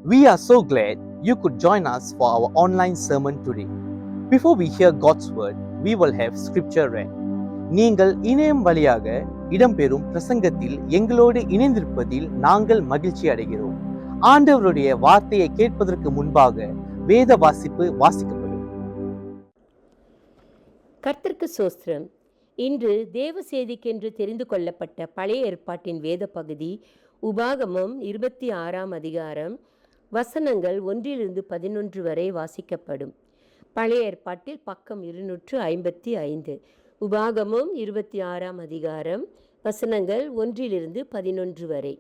We are so glad you could join us for our online sermon today. Before we hear God's word, we will have scripture read. நீங்கள் இணையம் வழியாக இடம்பெறும் பிரசங்கத்தில் எங்களோடு இணைந்திருப்பதில் நாங்கள் மகிழ்ச்சி அடைகிறோம். ஆண்டவருடைய வார்த்தையை கேட்பதற்கு முன்பாக வேத வாசிப்பு வாசிக்கப்படும். கர்த்தருக்கு சோஸ்திரம். இன்று தேவ செய்திக்கென்று தெரிந்து கொள்ளப்பட்ட பழைய ஏற்பாட்டின் வேத பகுதி உபாகமம் 26ஆம் அதிகாரம் வசனங்கள் 1-11 வரை வாசிக்கப்படும். பழைய ஏற்பாட்டில் பக்கம் 255. உபாகமம் 26ஆம் அதிகாரம் வசனங்கள் 1-11 வரை.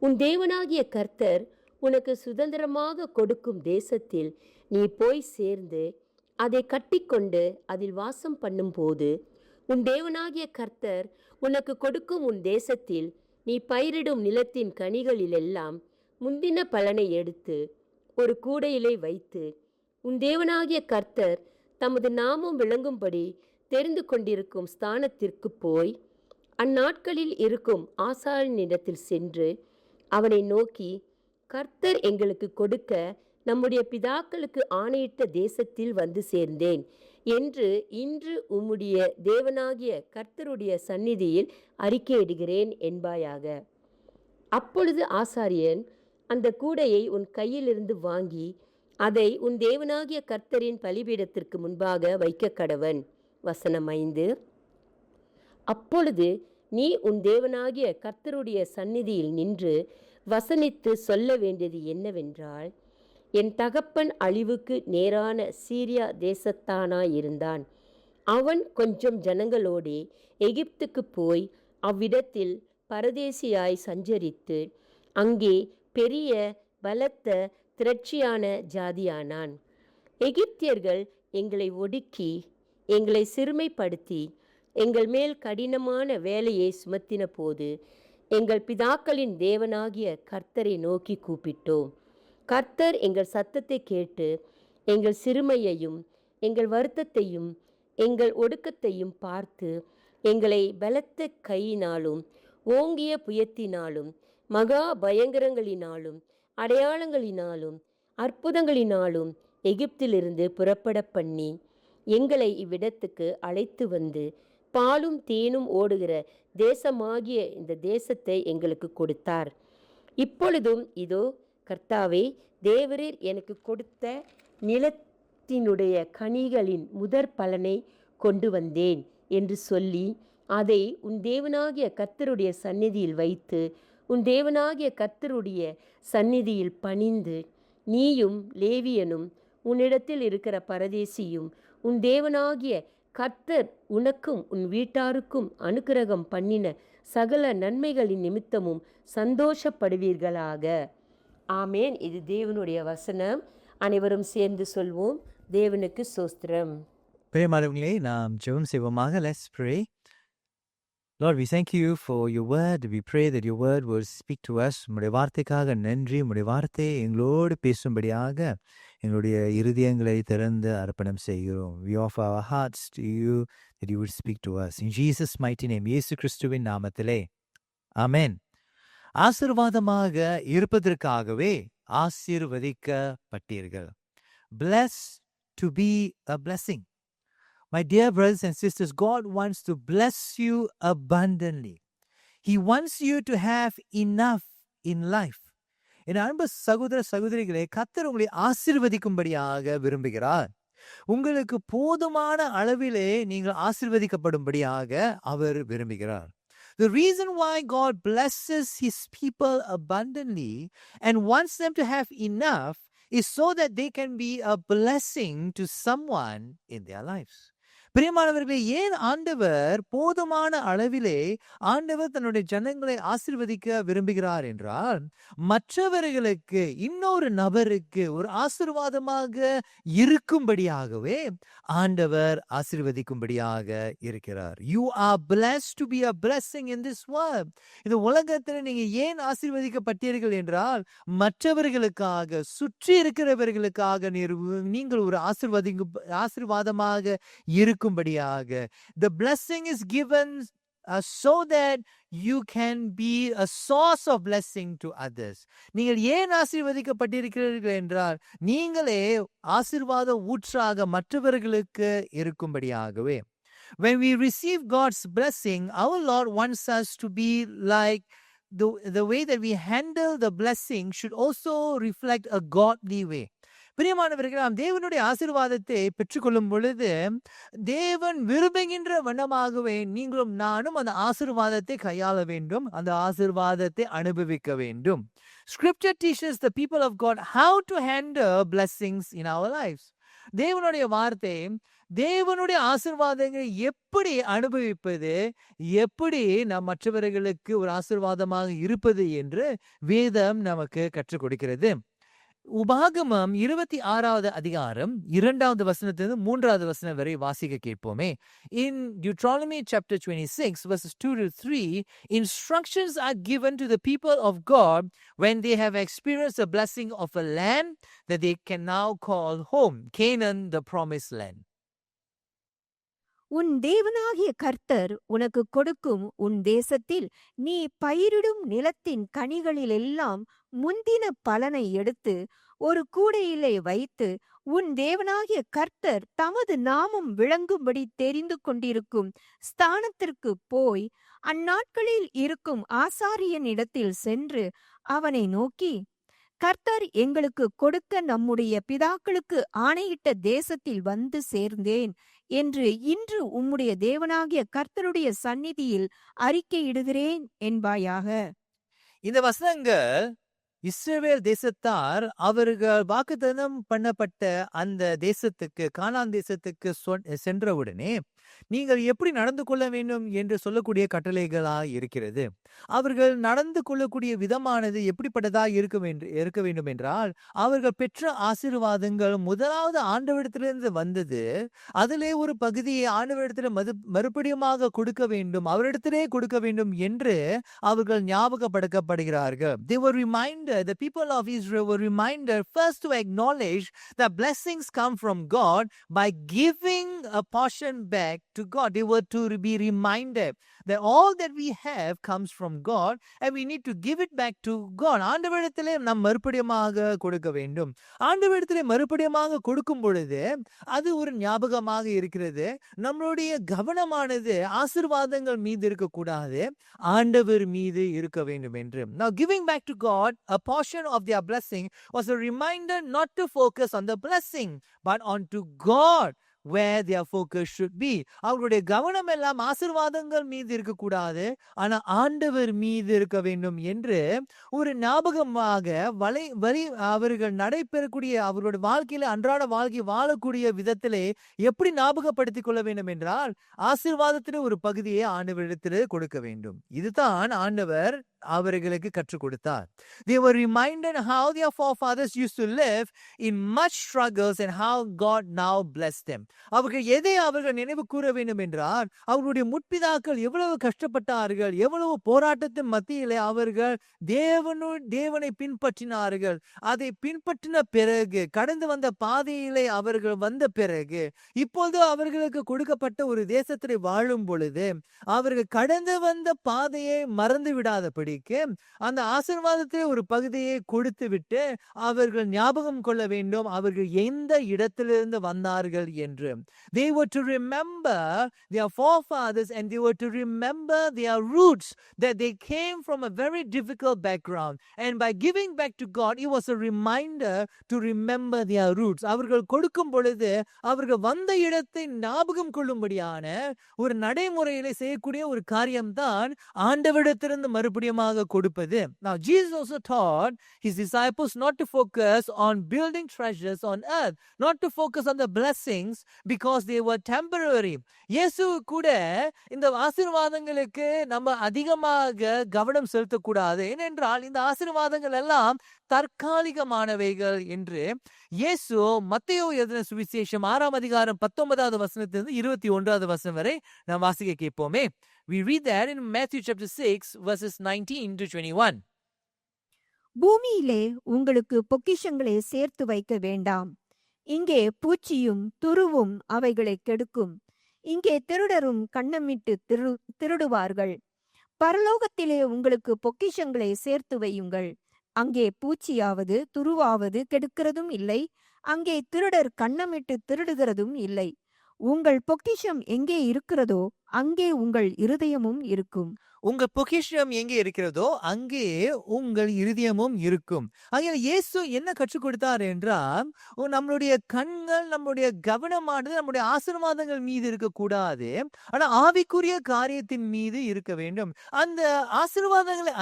உன் தேவனாகிய கர்த்தர் உனக்கு சுதந்திரமாக கொடுக்கும் தேசத்தில் நீ போய் சேர்ந்து அதை கட்டிக்கொண்டு அதில் வாசம் பண்ணும்போது, உன் தேவனாகிய கர்த்தர் உனக்கு கொடுக்கும் உன் தேசத்தில் நீ பயிரிடும் நிலத்தின் கனிகளிலெல்லாம் முந்தின பலனை எடுத்து ஒரு கூடையிலே வைத்து, உன் தேவனாகிய கர்த்தர் தமது நாமம் விளங்கும்படி தெரிந்து கொண்டிருக்கும் ஸ்தானத்திற்கு போய் அந்நாட்களில் இருக்கும் ஆசாரியனிடத்தில் சென்று அவனை நோக்கி, கர்த்தர் எங்களுக்கு கொடுக்க நம்முடைய பிதாக்களுக்கு ஆணையிட்ட தேசத்தில் வந்து சேர்ந்தேன் என்று இன்று உம்முடைய தேவனாகிய கர்த்தருடைய சந்நிதியில் அறிக்கையிடுகிறேன் என்பாயாக. அப்பொழுது ஆசாரியன் அந்த கூடையை உன் கையிலிருந்து வாங்கி அதை உன் தேவனாகிய கர்த்தரின் பலிபீடத்திற்கு முன்பாக வைக்க கடவன். வசனம் 5. அப்பொழுது நீ உன் தேவனாகிய கர்த்தருடைய சந்நிதியில் நின்று வசனித்து சொல்ல வேண்டியது என்னவென்றால், என் தகப்பன் அழிவுக்கு நேரான சீரியா தேசத்தானாயிருந்தான். அவன் கொஞ்சம் ஜனங்களோடே எகிப்துக்கு போய் அவ்விடத்தில் பரதேசியாய் சஞ்சரித்து அங்கே பெரிய பலத்த திரட்சியான ஜாதியானான். எகிப்தியர்கள் எங்களை ஒடுக்கி எங்களை சிறுமைப்படுத்தி எங்கள் மேல் கடினமான வேலையை சுமத்தின போது எங்கள் பிதாக்களின் தேவனாகிய கர்த்தரை நோக்கி கூப்பிட்டோம். கர்த்தர் எங்கள் சத்தத்தை கேட்டு எங்கள் சிறுமையையும் எங்கள் வருத்தத்தையும் எங்கள் ஒடுக்கத்தையும் பார்த்து எங்களை பலத்த கையினாலும் ஓங்கிய புயத்தினாலும் மகா பயங்கரங்களினாலும் அடையாளங்களினாலும் அற்புதங்களினாலும் எகிப்திலிருந்து புறப்பட பண்ணி எங்களை இவ்விடத்துக்கு அழைத்து வந்து பாலும் தேனும் ஓடுகிற தேசமாகிய இந்த தேசத்தை எங்களுக்கு கொடுத்தார். இப்பொழுதும் இதோ கர்த்தாவே, தேவரீர் எனக்கு கொடுத்த நிலத்தினுடைய கனிகளின் முதற் பலனை கொண்டு வந்தேன் என்று சொல்லி அதை உன் தேவனாகிய கர்த்தருடைய சந்நிதியில் வைத்து உன் தேவனாகிய கர்த்தருடைய சந்நிதியில் பணிந்து, நீயும் லேவியனும் உன்னிடத்தில் இருக்கிற பரதேசியும் உன் தேவனாகிய கர்த்தர் உனக்கும் உன் வீட்டாருக்கும் அனுக்கிரகம் பண்ணின சகல நன்மைகளின் நிமித்தமும் சந்தோஷப்படுவீர்களாக. ஆமேன். இது தேவனுடைய வசனம். அனைவரும் சேர்ந்து சொல்வோம். தேவனுக்கு சோஸ்திரம். பிரியமானவர்களே, நாம் ஜெபம் செய்வோமாக. Let's pray. Lord, we thank you for your word. We pray that your word will speak to us. உம்முடைய வார்த்தைக்காக நன்றி. உம்முடைய வார்த்தை எங்களோடு பேசும்படியாக எங்களுடைய இருதயங்களை திறந்து அர்ப்பணம் செய்கிறோம். We offer our hearts to you that you would speak to us. In Jesus' mighty name, இயேசு கிறிஸ்துவின் நாமத்திலே ஆமென். ஆசீர்வாதமாக இருப்பதற்காகவே ஆசீர்வதிக்கப்பட்டீர்கள். Blessed to be a blessing. My dear brothers and sisters, God wants to bless you abundantly. He wants you to have enough in life. என் அன்பு சகோதர சகோதரிகளே, கர்த்தர் உங்களை ஆசீர்வதிக்கும்படியாக விரும்புகிறார். உங்களுக்கு போதுமான அளவிலே நீங்கள் ஆசீர்வதிக்கப்படும்படியாக அவர் விரும்புகிறார். The reason why God blesses his people abundantly and wants them to have enough is so that they can be a blessing to someone in their lives. பிரியமானவர்களே, ஏன் ஆண்டவர் போதுமான அளவிலே ஆண்டவர் தன்னுடைய ஜனங்களை ஆசீர்வதிக்க விரும்புகிறார் என்றால், மற்றவர்களுக்கு இன்னொரு நபருக்கு ஒரு ஆசீர்வாதமாக இருக்கும்படியாகவே ஆண்டவர் ஆசீர்வதிக்கும்படியாக இருக்கிறார். You are blessed to be a blessing in this world. இந்த உலகத்தில் நீங்க ஏன் ஆசீர்வதிக்கப்பட்டீர்கள் என்றால், மற்றவர்களுக்காக சுற்றி இருக்கிறவர்களுக்காக நீங்கள் ஒரு ஆசீர்வாதமாக இருக்கும்படியாக. The blessing is given so that you can be a source of blessing to others. நீங்கள் ஏன் ஆசீர்வதிக்கப்பட்டிருக்கிறீர்கள் என்றால் நீங்களே ஆசீர்வாத ஊற்றாக மற்றவர்களுக்கு இருக்கும்படியாகவே. When we receive God's blessing, our Lord wants us to be like the way that we handle the blessing should also reflect a godly way. பிரியமானவர்களே, நாம் தேவனுடைய ஆசீர்வாதத்தை பெற்றுக்கொள்ளும் பொழுது தேவன் விரும்புகின்ற வண்ணமாகவே நீங்களும் நானும் அந்த ஆசீர்வாதத்தை கையாள வேண்டும், அந்த ஆசீர்வாதத்தை அனுபவிக்க வேண்டும். Scripture teaches the people of God how to handle blessings in our lives. தேவனுடைய வார்த்தை தேவனுடைய ஆசீர்வாதங்களை எப்படி அனுபவிப்பது, எப்படி நாம் மற்றவர்களுக்கு ஒரு ஆசீர்வாதமாக இருப்பது என்று வேதம் நமக்கு கற்றுக் கொடுக்கிறது. உபாகமம் 26வது அதிகாரம் 2வது வசனத்திலிருந்து 3வது வசனம் வரை வாசிக்க கேட்போமே. In Deuteronomy chapter 26 verses 2 to 3, instructions are given to the people of God when they have experienced the blessing of a land that they can now call home, Canaan, the promised land. உன் தேவனாகிய கர்த்தர் உனக்கு கொடுக்கும் உன் தேசத்தில் நீ பயிரிடும் நிலத்தின் கனிகளிலெல்லாம் முந்தின பலனை எடுத்து ஒரு கூடையிலே வைத்து உன் தேவனாகிய கர்த்தர் தமது நாமம் விளங்கும்படி தெரிந்து கொண்டிருக்கும் ஸ்தானத்திற்கு போய் அந்நாட்களில் இருக்கும் ஆசாரியனிடத்தில் சென்று அவனை நோக்கி, கர்த்தர் எங்களுக்கு கொடுக்க நம்முடைய பிதாக்களுக்கு ஆணையிட்ட தேசத்தில் வந்து சேர்ந்தேன் என்று இன்று உம்முடைய தேவனாகிய கர்த்தருடைய சந்நிதியில் அறிக்கையிடுகிறேன் என்பாயாக. இந்த வசனங்கள் இஸ்ரவேல் தேசத்தார் அவர்கள் வாக்குத்தத்தம் பண்ணப்பட்ட அந்த தேசத்துக்கு, கானான் தேசத்துக்கு சென்றவுடனே நீங்கள் எப்படி நடந்து கொள்ள வேண்டும் என்று சொல்லக்கூடிய கட்டளைகளாக இருக்கிறது. அவர்கள் நடந்து கொள்ளக்கூடிய விதமானது எப்படிப்பட்டதாக இருக்க வேண்டும் என்றால், அவர்கள் பெற்ற ஆசீர்வாதங்கள் முதலாவது ஆண்டவரிடத்திலிருந்து வந்தது. அதிலே ஒரு பகுதியை ஆண்டவரிடத்தில் மறுபடியுமாக கொடுக்க வேண்டும், அவரிடத்திலே கொடுக்க வேண்டும் என்று அவர்கள் ஞாபகப்படுத்தப்படுகிறார்கள். They were reminded, the people of Israel were reminded first to acknowledge that blessings come from God by giving a portion back to God. They were to be reminded that all that we have comes from God and we need to give it back to God. ஆண்டவரிடத்திலே நாம் மறுபடியுமாக கொடுக்க வேண்டும். ஆண்டவரிடத்திலே மறுபடியுமாக கொடுக்கும் பொழுது அது ஒரு ஞாபகமாக இருக்கிறது. நம்மளுடைய கவனமானது ஆசீர்வாதங்கள் மீது இருக்கக்கூடாது, ஆண்டவர் மீது இருக்க வேண்டும் என்று. Now giving back to God a portion of their blessing was a reminder not to focus on the blessing but on to God, where their focus should be. அவர்களுடைய கவனம் எல்லாம் ஆசீர்வாதங்கள் மீது இருக்கக்கூடாது, ஆனா ஆண்டவர் மீது இருக்க வேண்டும் என்று ஒரு ஞாபகமாக அவர்கள் நடைபெறக்கூடிய அவர்களுடைய வாழ்க்கையில அன்றாட வாழ்க்கை வாழக்கூடிய விதத்திலே எப்படி ஞாபகப்படுத்திக் கொள்ள வேண்டும் என்றால், ஆசீர்வாதத்தின் ஒரு பகுதியை ஆண்டவரிடத்திலே கொடுக்க வேண்டும். இதுதான் ஆண்டவர் அவர்களுக்கு கற்றுக் கொடுத்தார். They were reminded how their forefathers used to live in much struggles and how God now blessed them. அவர்கள் எதை அவர்கள் நினைவு கூற வேண்டும் என்றால், அவர்களுடைய முற்பிதாக்கள் எவ்வளவு கஷ்டப்பட்டார்கள், எவ்வளவு போராட்டத்தின் மத்தியிலே அவர்கள் தேவனை பின்பற்றினார்கள். அதை பின்பற்றின பிறகு, கடந்து வந்த பாதையிலே அவர்கள் வந்த பிறகு, இப்பொழுது அவர்களுக்கு கொடுக்கப்பட்ட ஒரு தேசத்திலே வாழும் பொழுது அவர்கள் கடந்து வந்த பாதையை மறந்து விடாதபடி அந்த ஆசீர்வாதத்தை ஒரு பகுதியை கொடுத்து விட்டு அவர்கள் ஞாபகம் கொள்ள வேண்டும் அவர்கள் எந்த இடத்திலிருந்து வந்தார்கள் என்று. They were to remember their forefathers and they were to remember their roots, that they came from a very difficult background, and by giving back to God it was a reminder to remember their roots. அவர்கள் கொடுக்கும் பொழுது அவர்கள் வந்த இடத்தை ஞாபகம் கொள்ளும்படியான ஒரு நடைமுறையிலே செய்யக்கூடிய ஒரு காரியம்தான் ஆண்டவரிடத்திலிருந்து மறுபடியும் கொடுப்பது. Now Jesus also taught his disciples not to focus on building treasures on earth, not to focus on the blessings because they were temporary. இயேசு கூட இந்த ஆசீர்வாதங்களுக்கு நம்ம அதிகமாக கவனம் செலுத்தக்கூடாது, ஏனென்றால் இந்த ஆசீர்வாதங்கள் எல்லாம் தற்காலிகமானவைகள் என்று இயேசு மத்தேயு எழுதின சுவிசேஷம் 6ஆம் அதிகாரம் 19வது வசனத்திலிருந்து 21வது வசனம் வரை நாம் வாசிக்க கேட்போமே. We read that in Matthew chapter 6 verses 19 to 21. பூமியிலே உங்களுக்கு பொக்கிஷங்களை சேர்த்து வைக்க வேண்டாம். இங்கே பூச்சியும் துருவும் அவைகளை கெடுக்கும். இங்கே திருடரும் கன்னமிட்டு திருடுவார்கள். பரலோகத்திலே உங்களுக்கு பொக்கிஷங்களை சேர்த்து வையுங்கள். அங்கே பூச்சியாவது துருவாவது கெடுக்கிறதும் இல்லை. அங்கே திருடர் கன்னமிட்டு திருடுகிறதும் இல்லை. உங்கள் பொக்கிஷம் எங்கே இருக்கிறதோ அங்கே உங்கள் இருதயமும் இருக்கும். உங்க பொக்கிஷம் எங்கே இருக்கிறதோ அங்கே உங்கள் இருதயமும் இருக்கும். ஆகையால் இயேசு என்ன கற்றுக் கொடுத்தார் என்றால், நம்மளுடைய கண்கள், நம்முடைய கவனமானது நம்முடைய ஆசீர்வாதங்கள் மீது இருக்கக்கூடாது, ஆனா ஆவிக்குரிய காரியத்தின் மீது இருக்க வேண்டும். அந்த ஆசீர்வாதங்களை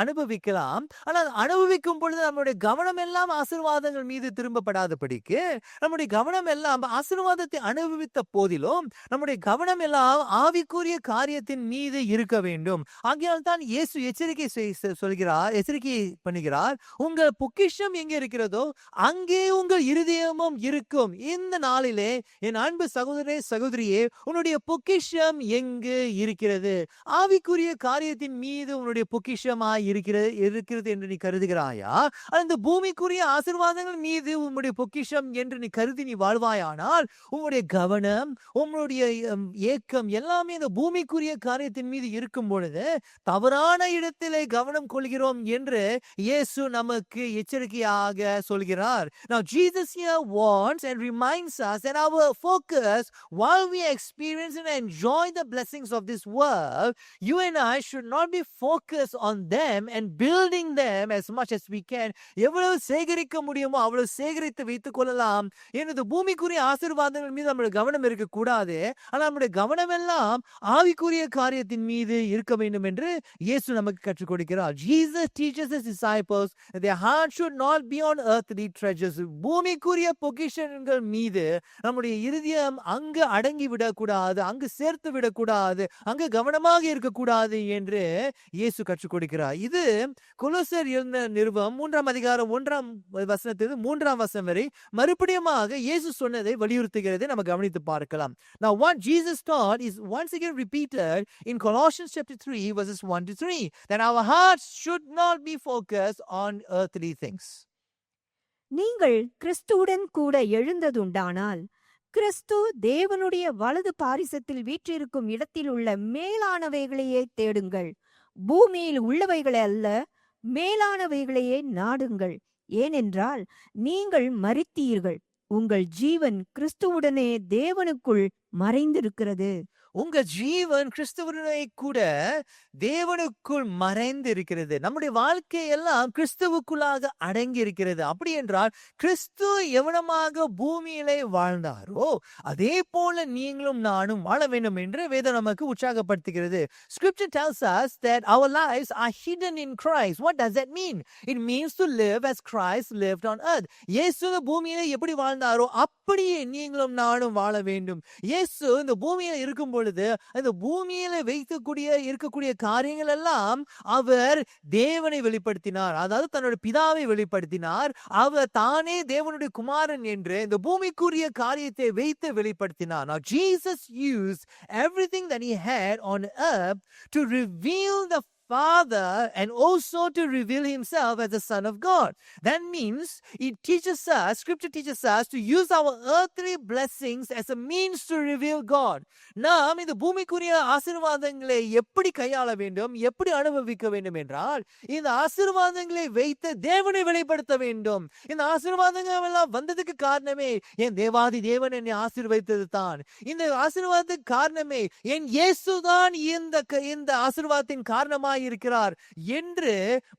அனுபவிக்கலாம், ஆனால் அனுபவிக்கும் பொழுது நம்முடைய கவனம் எல்லாம் ஆசீர்வாதங்கள் மீது திரும்பப்படாதபடிக்கு நம்முடைய கவனம் எல்லாம் ஆசீர்வாதத்தை அனுபவித்த போதிலும் நம்முடைய கவனம் எல்லாம் ஆவிக்குரிய காரியத்தின் மீது இருக்க வேண்டும். ஆகையால் தான் இயேசு எச்சரிக்கை பண்ணுகிறார், உங்கள் பொக்கிஷம் எங்கே இருக்கிறதோ அங்கே உங்கள் இருதயமும் இருக்கும். இந்த நாளிலே என் அன்பு சகோதரே சகோதரியே, உன்னுடைய பொக்கிஷம் எங்கு இருக்கிறது? ஆவிக்குரிய காரியத்தின் மீது உன்னுடைய பொக்கிஷமாய் இருக்கிறது என்று நீ கருதுகிறாயா? அந்த பூமிக்குரிய ஆசீர்வாதங்கள் மீது உன்னுடைய பொக்கிஷம் என்று நீ கருதி நீ வாழ்வாயானால் உன்னுடைய கவனம், உன்னுடைய ஏக்கம் எல்லாமே இந்த பூமிக்குரிய காரியத்தின் மீது இருக்கும் பொழுது தவறான இடத்திலே கவனம் கொள்கிறோம் என்று இயேசு நமக்கு எச்சரிக்கையாக சொல்கிறார். Now Jesus here warns and reminds us that our focus, while we experience and enjoy the blessings of this world, you and I should not be focused on them and building them as much as we can. எவ்வளவு சேகரிக்க முடியுமோ அவ்வளவு சேகரித்து வைத்துக் கொள்ளலாம். எனது பூமிக்குரிய ஆசீர்வாதங்கள் மீது நம்முடைய கவனம் இருக்கக்கூடாது, ஆனால் நம்முடைய கவனம் எல்லாம் ஆவிக்குரிய காரியத்தின் மீது இருக்க வேண்டும் என்று இயேசு நமக்கு கற்றுக் கொடுக்கிறார். Jesus teaches his disciples that their heart should not be on earthly treasures. பூமிக்குரிய பொக்கிஷங்கள் மீது நம்முடைய இருதயம் அங்கு அடங்கி விடக்கூடாது, அங்கு சேர்த்து விடக்கூடாது, அங்கு கவனமாக இருக்கக்கூடாது என்று இயேசு கற்றுக் கொடுக்கிறார். இது கொலோசர் நிருபம் 3 அதிகாரம் 1 3 வரை மறுபடியுமாக இயேசு சொன்னதை வலியுறுத்துகிறது. நம்ம கவனித்து பார்க்கலாம். Now what Jesus taught is once again repeated in Colossians chapter 3 verses 1 to 3, that our hearts should not be focused on earthly things. நீங்கள் கிறிஸ்துவுடன் கூட எழுந்ததுண்டானால் கிறிஸ்து தேவனுடைய வலது பாரிசத்தில் வீற்றிருக்கும் இடத்தில் உள்ள மேலானவைகளையே தேடுங்கள். பூமியில் உள்ளவைகளை அல்ல, மேலானவைகளையே நாடுங்கள். ஏனென்றால் நீங்கள் மரித்தீர்கள், உங்கள் ஜீவன் கிறிஸ்துவுடனே தேவனுக்குள் மறைந்திருக்கிறது. உங்க ஜீவன் கிறிஸ்துவனை கூட தேவனுக்குள் மறைந்து இருக்கிறது. நம்முடைய வாழ்க்கை எல்லாம் கிறிஸ்துவுக்குள்ளாக அடங்கி இருக்கிறது. அப்படி என்றால் கிறிஸ்து எவனமாக பூமியிலே வாழ்ந்தாரோ அதே போல நீங்களும் நானும் வாழ வேண்டும் என்று வேதம் நமக்கு உற்சாகப்படுத்துகிறது. Scripture tells us that our lives are hidden in Christ. What does that mean? It means to live as Christ lived on earth. இயேசு பூமியிலே எப்படி வாழ்ந்தாரோ அப்படியே நீங்களும் நானும் வாழ வேண்டும். இயேசு இந்த பூமியில இருக்கும் பொழுது அந்த பூமியில இருக்கக்கூடிய காரியங்கள் எல்லாம் அவர் தேவனை வெளிப்படுத்தினார், அதாவது தன்னுடைய பிதாவை வெளிப்படுத்தினார். அவர் தானே தேவனுடைய குமாரன் என்று இந்த பூமிக்குரிய காரியத்தை வைத்து வெளிப்படுத்தினார். Now Jesus used everything that he had on earth to reveal the Father and also to reveal himself as the Son of God. That means Scripture teaches us to use our earthly blessings as a means to reveal God. நாம் இந்த பூமிக்குரிய ஆசீர்வாதங்களை எப்படி கையாள வேண்டும், எப்படி அனுபவிக்க வேண்டும் என்றால் இந்த ஆசீர்வாதங்களை வைத்து தேவனை வெளிப்படுத்த வேண்டும். இந்த ஆசீர்வாதங்கள் எல்லாம் வந்ததுக்கு காரணமே என் தேவாதி தேவன் என்னை ஆசீர்வதித்தது தான். இந்த ஆசீர்வாதத்துக்கு காரணமே என் இயேசுதான் இந்த ஆசீர்வாதத்தின் காரணமாய் இருக்கிறார் என்று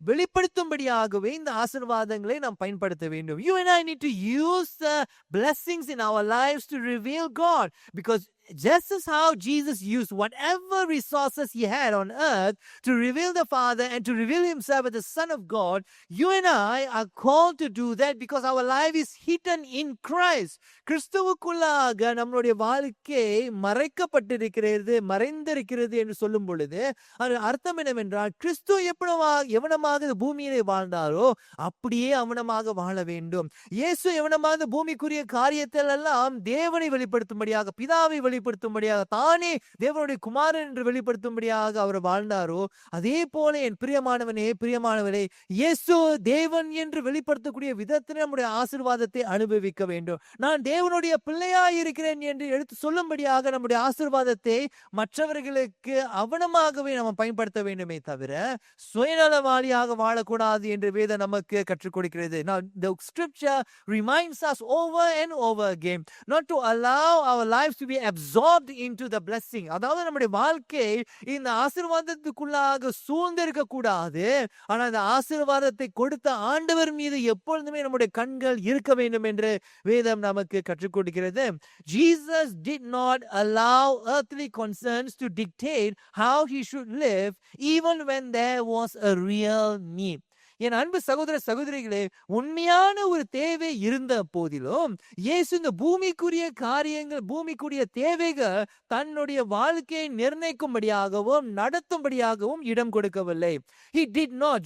வெளிப்படுத்தும்படியாகவே இந்த ஆசீர்வாதங்களை நாம் பயன்படுத்த வேண்டும். You and I need to use the blessings in our lives to reveal God, because just as how Jesus used whatever resources he had on earth to reveal the Father and to reveal himself as the Son of God, you and I are called to do that because our life is hidden in Christ. கிறிஸ்துவுக்குள்ளாக நம்மளுடைய வாழ்க்கை மறைந்திருக்கிறது என்று சொல்லும் பொழுது அது அர்த்தம் என்னவென்றால் கிறிஸ்து எவனமாக பூமியிலே வாழ்ந்தாரோ அப்படியே அவனமாக வாழ வேண்டும். இயேசு எவனமாக பூமிக்குரிய காரியத்தில் எல்லாம் தேவனை வெளிப்படுத்தும்படியாக, பிதாவை வெளிப்படுத்தும்படியாக வெளிப்படுத்தும்படியாக, தானே தேவனுடைய குமாரன் என்று வெளிப்படுத்தும்படியாக அவர் வாழ்ந்தாரோ, அதே போல என் பிரியமானவனே, பிரியமானவரே, இயேசு தேவன் என்று வெளிப்படுத்தக்கூடிய விதத்தில் நம்முடைய ஆசீர்வாதத்தை அனுபவிக்க வேண்டும். நான் தேவனுடைய பிள்ளையாய் இருக்கிறேன் என்று எடுத்து சொல்லும்படியாக நம்முடைய ஆசீர்வாதத்தை மற்றவர்களுக்கு அவனமாகவே நம்ம பயன்படுத்த வேண்டுமே தவிர சுயநலவாளியாக வாழக்கூடாது என்று வேதம் நமக்கு கற்றுக் கொடுக்கிறது. Now the scripture reminds us over and over again not to allow our lives to be absorbed into the blessing. அதாவது நம்முடைய வாழ்க்கை இந்த ஆசீர்வாதத்துக்குள்ளாக சூழ்ந்திருக்க கூடாது. ஆனால் அந்த ஆசீர்வாதத்தை கொடுத்த ஆண்டவர் மீது எப்பொழுதுமே நம்முடைய கண்கள் இருக்க வேண்டும் என்று வேதம் நமக்கு கற்றுக் கொடுக்கிறது. Jesus did not allow earthly concerns to dictate how he should live even when there was a real need. என் அன்பு சகோதர சகோதரிகளே, உண்மையான ஒரு தேவை இருந்த போதிலும் இயேசு இந்த பூமிக்குரிய காரியங்கள், பூமிக்குரிய தேவைகள் தன்னுடைய வாழ்க்கையை நிர்ணயிக்கும்படியாகவும் நடத்தும்படியாகவும் இடம் கொடுக்கவில்லை.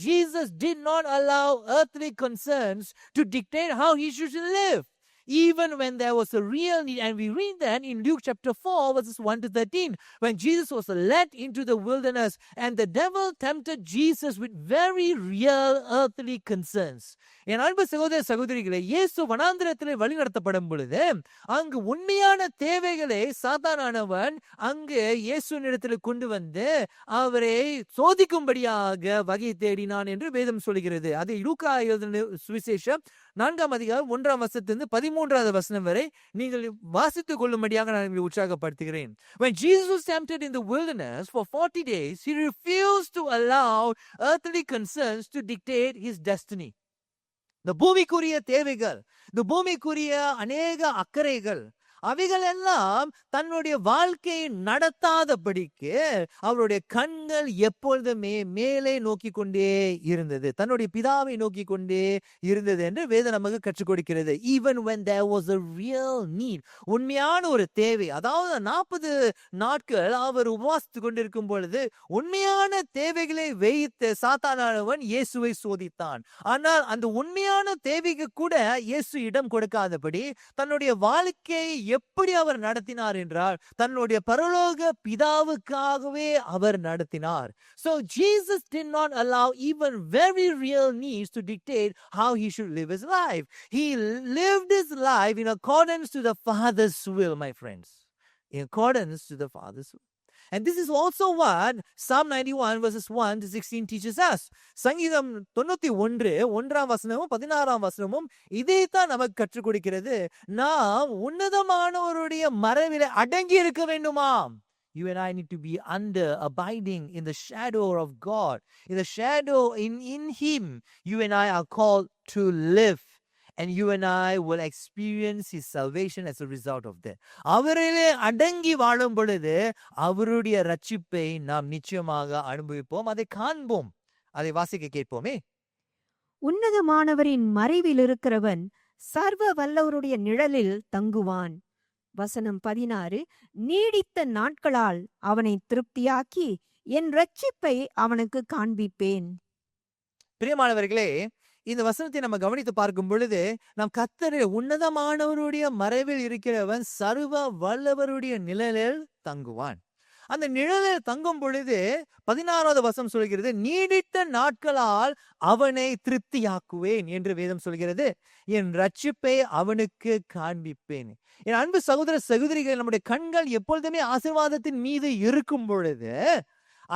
Jesus did not allow earthly concerns to dictate how he should live even when there was a real need. And we read that in Luke chapter 4 verses 1 to 13, when Jesus was led into the wilderness and the devil tempted Jesus with very real earthly concerns. என் அன்பு சகோதர சகோதரிகளே, இயேசு வனாந்திரத்திலே வழி நடத்தப்படும் பொழுது அங்கு உண்மையான தேவைகளை சாத்தானானவன் அங்கு இயேசுவினிடத்தில் கொண்டு வந்து அவரை சோதிக்கும்படியாக வகை தேடினான் என்று வேதம் சொல்கிறது. அது லூக்கா எழுதின சுவிசேஷம் 4ஆம் அதிகாரம் 1ஆம் வசனத்திலிருந்து 13வது வசனம் வரை நீங்கள் வாசித்துக் கொள்ளும்படியாக நான் உங்களை உற்சாகப்படுத்துகிறேன். When Jesus was tempted in the wilderness for 40 days, he refused to allow earthly concerns to dictate his destiny. இந்த பூமிக்குரிய தேவைகள், இந்த பூமிக்குரிய அநேக அக்கறைகள், அவைகள் எல்லாம் தன்னுடைய வாழ்க்கையை நடத்தாதபடிக்கு அவருடைய கண்கள் எப்பொழுதுமே மேலே நோக்கி கொண்டே இருந்தது, தன்னுடைய பிதாவை நோக்கி கொண்டே இருந்தது என்று வேதம் நமக்கு கற்றுக் கொடுக்கிறது. Even when there was a real need, உண்மையான ஒரு தேவை, அதாவது 40 நாட்கள் அவர் உபவாசித்துக் கொண்டிருக்கும் பொழுது உண்மையான தேவைகளை வைத்து சாத்தானானவன் இயேசுவை சோதித்தான். ஆனால் அந்த உண்மையான தேவைக்கு கூட இயேசு இடம் கொடுக்காதபடி தன்னுடைய வாழ்க்கையை எப்படி அவர் நடத்தினார் என்றால் தன்னுடைய பரலோக பிதாவுக்காகவே அவர் நடத்தினார். So Jesus did not allow even very real needs to dictate how he should live his life. He lived his life in accordance to the Father's will, my friends. In accordance to the Father's will. And this is also what Psalm 91 verses 1 to 16 teaches us. சங்கீதம் 91 1ஆம் வசனமும் 16ஆம் வசனமும் இதைத்தான் நமக்கு கற்றுக் கொடுக்கிறது. நாம் உன்னதமானவருடைய மறைவிலே அடங்கி இருக்க வேண்டுமாம். You and I need to be abiding in the shadow of God. In the shadow, in him, you and I are called to live. And you and I will experience his salvation as a result of that. அவரிலே அடங்கி வாழும் பொழுது அவருடைய ரட்சிப்பை நாம் நிச்சயமாக அனுபவிப்போம், அதை காண்போம். அதை வாசிக்க கேட்போமே. உன்னதமானவரின் மறைவில் இருக்கிறவன் சர்வ வல்லவருடைய நிழலில் தங்குவான். வசனம் 16, நீடித்த நாட்களால் அவனை திருப்தியாக்கி என் ரட்சிப்பை அவனுக்கு காண்பிப்பேன். பிரியமானவர்களே, இந்த வசனத்தை நம்ம கவனித்து பார்க்கும் பொழுது நாம் கர்த்தருடைய உன்னதமானவருடைய மறைவில் இருக்கிறவன் சர்வ வல்லவருடைய நிழலில் தங்குவான். அந்த நிழலில் தங்கும் பொழுது 16வது வசனம் சொல்கிறது, நீடித்த நாட்களால் அவனை திருப்தியாக்குவேன் என்று வேதம் சொல்கிறது. என் ரட்சிப்பை அவனுக்கு காண்பிப்பேன். என் அன்பு சகோதர சகோதரிகள், நம்முடைய கண்கள் எப்பொழுதுமே ஆசீர்வாதத்தின் மீது இருக்கும் பொழுது,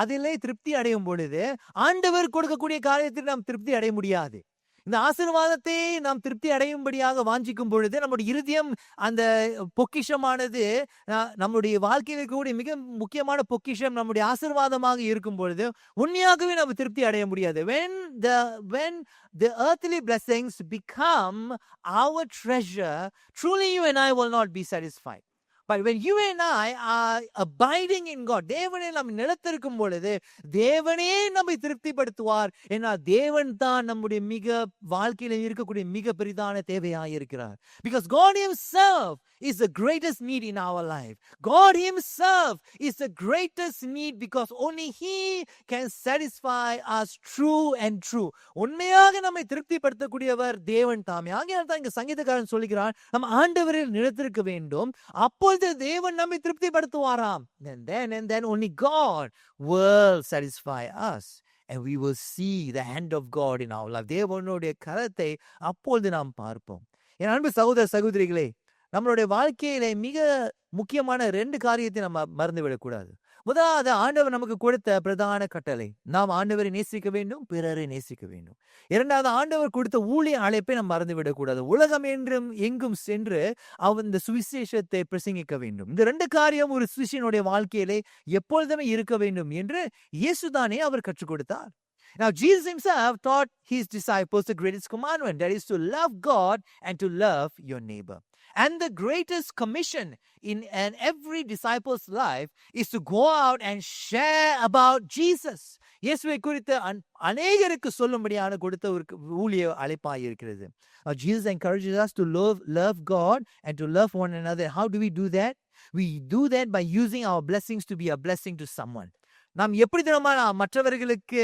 அதிலே திருப்தி அடையும் பொழுது ஆண்டவர் கொடுக்கக்கூடிய காரியத்தில் நாம் திருப்தி அடைய முடியாது. இந்த ஆசீர்வாதத்தை நாம் திருப்தி அடையும்படியாக வாஞ்சிக்கும் பொழுது நம்முடைய இருதயம் அந்த பொக்கிஷமானது, நம்முடைய வாழ்க்கையில் இருக்கக்கூடிய மிக முக்கியமான பொக்கிஷம் நம்முடைய ஆசீர்வாதமாக இருக்கும் பொழுது உண்மையாகவே நம்ம திருப்தி அடைய முடியாது. When the earthly blessings become our treasure, truly you and I will not be satisfied. But when you and I are abiding in God, தேவனே நம்ம நிலத்திருக்கும் பொழுது தேவனே நம்மை திருப்திப்படுத்துவார். ஏன்னா தேவன் தான் நம்முடைய மிக வாழ்க்கையில இருக்கக்கூடிய மிக பெரிதான தேவையாக இருக்கிறார். Because God himself is the greatest need in our life. God himself is the greatest need because only he can satisfy us true and true. உண்மையாக நம்மை திருப்திப்படுத்தக்கூடியவர் தேவன் தாமே. ஆகையால் தான் இங்க சங்கீதக்காரன் சொல்கிறான், நம்ம ஆண்டவரில் நிலைத்திருக்க வேண்டும், அப்பொழுது அப்பொழுது தேவன் நம்மை திருப்திப்படுத்துவாராம். And then only God will satisfy us. And we will see the hand of God in our life. தேவனுடைய கரத்தை அப்பொழுது நாம் பார்ப்போம். என் அன்பு சகோதர சகோதரிகளே, நம்மளுடைய வாழ்க்கையில மிக முக்கியமான 2 காரியத்தை நம்ம மறந்து விடக்கூடாது. முதலாவது, ஆண்டவர் நமக்கு கொடுத்த பிரதான கட்டளை, நாம் ஆண்டவரை நேசிக்க வேண்டும், பிறரை நேசிக்க வேண்டும். இரண்டாவது, ஆண்டவர் கொடுத்த ஊழிய அழைப்பை நாம் மறந்து விடக்கூடாது. உலகம் என்றும் எங்கும் சென்று இந்த சுவிசேஷத்தை பிரசங்கிக்க வேண்டும். இந்த 2 காரியம் ஒரு சிஷ்யனுடைய வாழ்க்கையிலே எப்பொழுதுமே இருக்க வேண்டும் என்று இயேசுதானே அவர் கற்றுக் கொடுத்தார். Now, Jesus himself taught his disciples the greatest commandment, that is to love God and to love your neighbor. And the greatest commission in every disciple's life is to go out and share about Jesus. இயேசுவை குறித்து அநேகருக்கு சொல்லும்படியான கொடுத்த ஒரு ஊழிய அழைப்பாய் இருக்கிறது. Jesus encourages us to love God and to love one another. How do we do that? We do that by using our blessings to be a blessing to someone. நாம் எப்படி தினமா மற்றவர்களுக்கு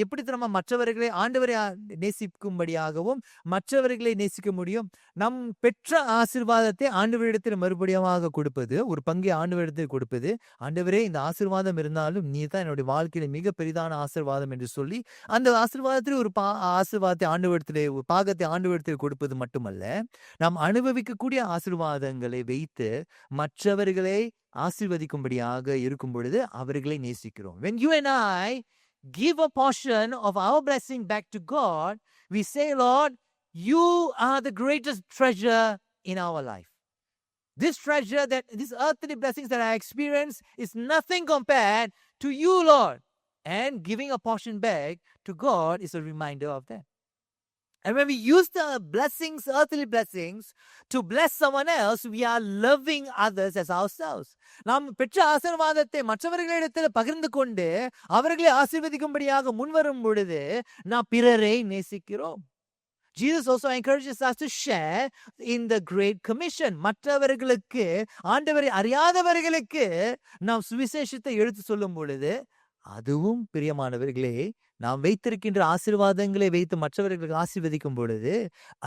எப்படி தினமா மற்றவர்களை ஆண்டவரை நேசிக்கும்படியாகவும் மற்றவர்களை நேசிக்க முடியும்? நம் பெற்ற ஆசீர்வாதத்தை ஆண்டவரிடத்தில் மறுபடியாக கொடுப்பது, ஒரு பங்கை ஆண்டவரிடத்தில் கொடுப்பது. ஆண்டவரே, இந்த ஆசீர்வாதம் இருந்தாலும் நீ தான் என்னுடைய வாழ்க்கையில மிக பெரிதான ஆசீர்வாதம் என்று சொல்லி அந்த ஆசீர்வாதத்தில் ஒரு ஆசீர்வாதத்தை ஆண்டவரிடத்திலே, ஒரு பாகத்தை ஆண்டவரிடத்தில் கொடுப்பது மட்டுமல்ல, நாம் அனுபவிக்கக்கூடிய ஆசீர்வாதங்களை வைத்து மற்றவர்களை ஆசீர்வதிக்கும்படியாக இருக்கும் பொழுது அவர்களை நேசிக்கிறோம். When you and I give a portion of our blessing back to God, we say, Lord, you are the greatest treasure in our life. This treasure, these earthly blessings that I experience is nothing compared to you, Lord. And giving a portion back to God is a reminder of that. And when we use the blessings, earthly blessings, to bless someone else, we are loving others as ourselves. நாம் பெற்ற ஆசீர்வாதத்தை மற்றவர்களிடத்தில் பகிர்ந்து கொண்டு அவர்களை ஆசீர்வதிக்கும்படியாக முன்வரும் பொழுது நாம் பிறரை நேசிக்கிறோம். Jesus also encourages us to share in the Great Commission. மற்றவர்களுக்கு, ஆண்டவரை அறியாதவர்களுக்கு நாம் சுவிசேஷத்தை எடுத்து சொல்லும் பொழுது, அதுவும் பிரியமானவர்களே, நாம் வைத்திருக்கின்ற ஆசீர்வாதங்களை வைத்து மற்றவர்களுக்கு ஆசீர்வதிக்கும் பொழுது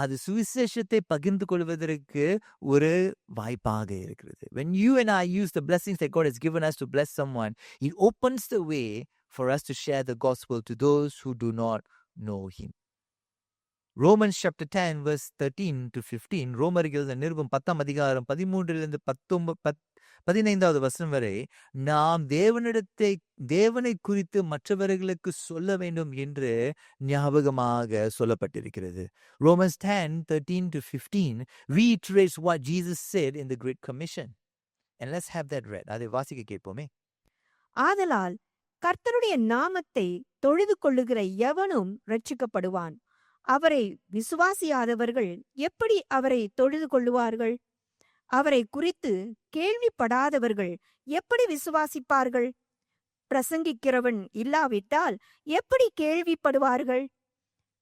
அது சுவிசேஷத்தை பகிர்ந்து கொள்வதற்கு ஒரு வாய்ப்பாக இருக்கிறது. When you and I use the blessings that God has given us to bless someone, it opens the way for us to share the gospel to those who do not know him. Romans chapter 10 verse 13 to 15, ரோமர்கள் நிருபம் 10ஆம் அதிகாரம் 13 15வது வசனம் வரை நாம் தேவனை குறித்து மற்றவர்களுக்கு சொல்ல வேண்டும் என்று ஞாபகமாக சொல்லப்பட்டிருக்கிறது. Romans 10:13 to 15 reiterates what Jesus said in the Great Commission. And let's have that read. அதை வாசிக்க கேட்போமே. ஆதலால் கர்த்தருடைய நாமத்தை தொழுது கொள்ளுகிற எவனும் ரட்சிக்கப்படுவான். அவரை விசுவாசியாதவர்கள் எப்படி அவரை தொழுது கொள்ளுவார்கள்? அவரை குறித்து கேள்விப்படாதவர்கள் எப்படி விசுவாசிப்பார்கள்? பிரசங்கிக்கிறவன் இல்லாவிட்டால் எப்படி கேள்விப்படுவார்கள்?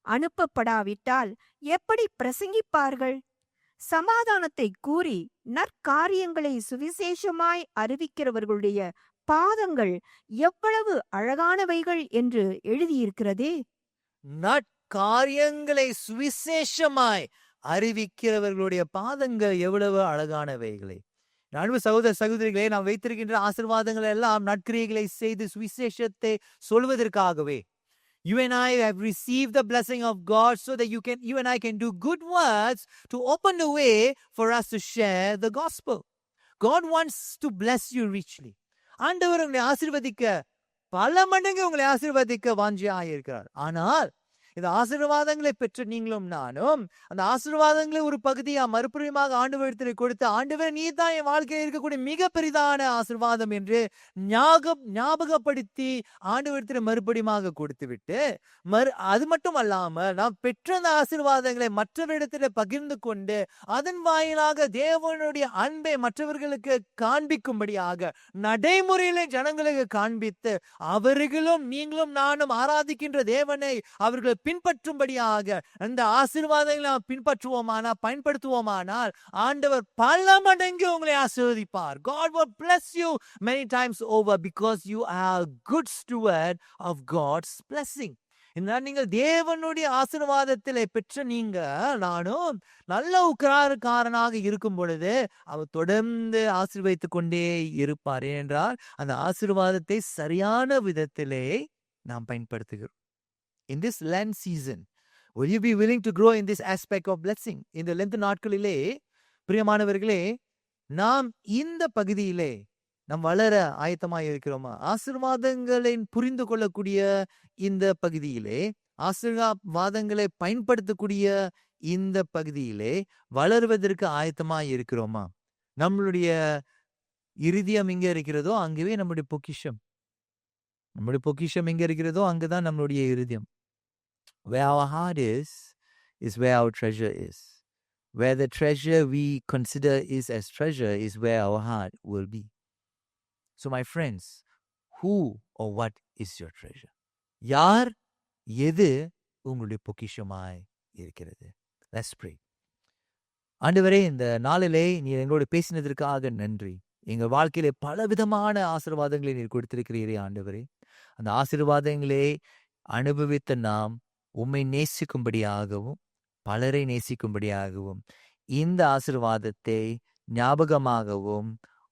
அனுப்பப்படாவிட்டால் எப்படி பிரசங்கிப்பார்கள்? சமாதானத்தை கூறி நற்காரியங்களை சுவிசேஷமாய் அறிவிக்கிறவர்களுடைய பாதங்கள் எவ்வளவு அழகானவைகள் என்று எழுதியிருக்கிறதே. நற்காரியங்களை சுவிசேஷமாய் அறிவிக்கிறவர்களுடைய பாதங்கள் எவ்வளவு அழகானவைகளை. அன்பு சகோதர சகோதரிகளே, நாம் வைத்திருக்கின்ற ஆசீர்வாதங்கள் எல்லாம் நற்கிரியைகளை செய்து சுவிசேஷத்தை சொல்வதற்காகவே. You and I have received the blessing of God so that you and I can do good works to open the way for us to share the gospel. God wants to bless you richly. ஆண்டவர் உங்களை ஆசீர்வதிக்க, பல மடங்கு உங்களை ஆசீர்வதிக்க வாஞ்சியாக இருக்கிறார். ஆனால் இந்த ஆசீர்வாதங்களை பெற்ற நீங்களும் நானும் அந்த ஆசீர்வாதங்களை ஒரு பகுதியா மறுபடியுமாக ஆண்டவரிடத்தில் கொடுத்து, ஆண்டவர் நீ தான் என் வாழ்க்கையில் இருக்கக்கூடிய மிக பெரிதான ஆசீர்வாதம் என்று ஞாபகப்படுத்தி ஆண்டவரிடத்தில் மறுபடியுமாக கொடுத்து விட்டு, அது மட்டும் அல்லாமல் நாம் பெற்ற அந்த ஆசீர்வாதங்களை மற்றவரிடத்தில் பகிர்ந்து கொண்டு அதன் வாயிலாக தேவனுடைய அன்பை மற்றவர்களுக்கு காண்பிக்கும்படியாக நடைமுறையிலே ஜனங்களுக்கு காண்பித்து அவர்களும் நீங்களும் நானும் ஆராதிக்கின்ற தேவனை அவர்கள் பின்பற்றும்படியாக அந்த ஆசீர்வாதங்களை நாம் பயன்படுத்துவோமானால் ஆண்டவர் பல மடங்கு உங்களை ஆசீர்வதிப்பார். God will bless you many times over because you are a good steward of God's blessing. இதனால் நீங்கள் தேவனுடைய ஆசீர்வாதத்திலே பெற்ற நானும் நல்ல உக்காரக்காரனாக இருக்கும் பொழுது அவர் தொடர்ந்து ஆசீர்வதித்துக் கொண்டே இருப்பார். ஏனென்றால் அந்த ஆசீர்வாதத்தை சரியான விதத்திலே நாம் பயன்படுத்துகிறோம். In this Lent season, will you be willing to grow in this aspect of blessing? இந்த லென்த் நாட்களிலே பிரியமானவர்களே, நாம் இந்த பகுதியிலே நாம் வளர ஆயத்தமாக இருக்கிறோமா? ஆசீர்வாதங்களை புரிந்து கொள்ளக்கூடிய இந்த பகுதியிலே, ஆசீர்வாதங்களை பயன்படுத்தக்கூடிய இந்த பகுதியிலே வளருவதற்கு ஆயத்தமாக இருக்கிறோமா? நம்மளுடைய இருதயம் எங்க இருக்கிறதோ அங்கவே நம்முடைய பொக்கிஷம். நம்முடைய பொக்கிஷம் எங்க இருக்கிறதோ அங்கதான் நம்மளுடைய இருதயம். Where our heart is where our treasure is. Where the treasure we consider is as treasure is where our heart will be. So my friends, who or what is your treasure? யார் எது உங்களுடைய பொக்கிஷமாய் இருக்கிறது? Let's pray. ஆண்டவரே, இந்த நாளிலே நீர் எங்களோடு பேசினதற்காக நன்றி. எங்கள் வாழ்க்கையிலே பலவிதமான ஆசீர்வாதங்களை நீர் கொடுத்திருக்கிறீரே ஆண்டவரே. அந்த ஆசீர்வாதங்களை அனுபவித்த நாம் உம்மை நேசிக்கும்படியாகவும் பலரை நேசிக்கும்படியாகவும் இந்த ஆசீர்வாதத்தை ஞாபகமாகவும்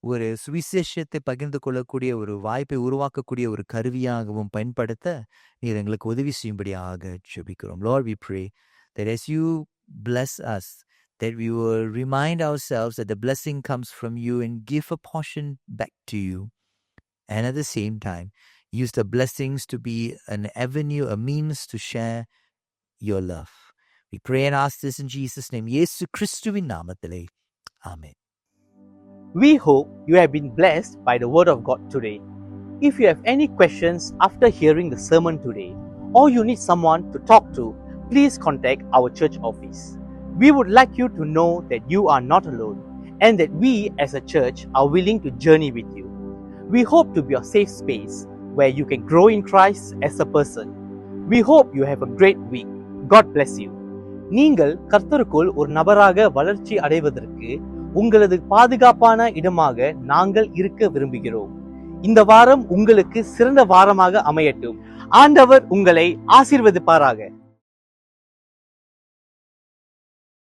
ஒரு சுவிசேஷத்தை பகிர்ந்து கொள்ளக்கூடிய ஒரு வாய்ப்பை உருவாக்கக்கூடிய ஒரு கருவியாகவும் பயன்படுத்த நீர் எங்களுக்கு உதவி செய்யும்படியாக ஜெபிக்கிறோம். Lord, we pray that as you bless us, that we will remind ourselves that the blessing comes from you and give a portion back to you. And at the same time, use the blessings to be an avenue, a means to share your love. We pray and ask this in Jesus' name. Yesu Christuவின் நாமத்திலே. Amen. We hope you have been blessed by the Word of God today. If you have any questions after hearing the sermon today, or you need someone to talk to, please contact our church office. We would like you to know that you are not alone and that we as a church are willing to journey with you. We hope to be a safe space where you can grow in Christ as a person. We hope you have a great week. God bless you. நீங்கள் கர்த்தருக்குள் ஒரு நபராக வளர்ச்சி அடைவதற்கு உங்களது பாதுகாப்பான இடமாக நாங்கள் இருக்க விரும்புகிறோம். இந்த வாரம் உங்களுக்கு சிறந்த வாரமாக அமையட்டும். ஆண்டவர் உங்களை ஆசீர்வதிப்பாராக.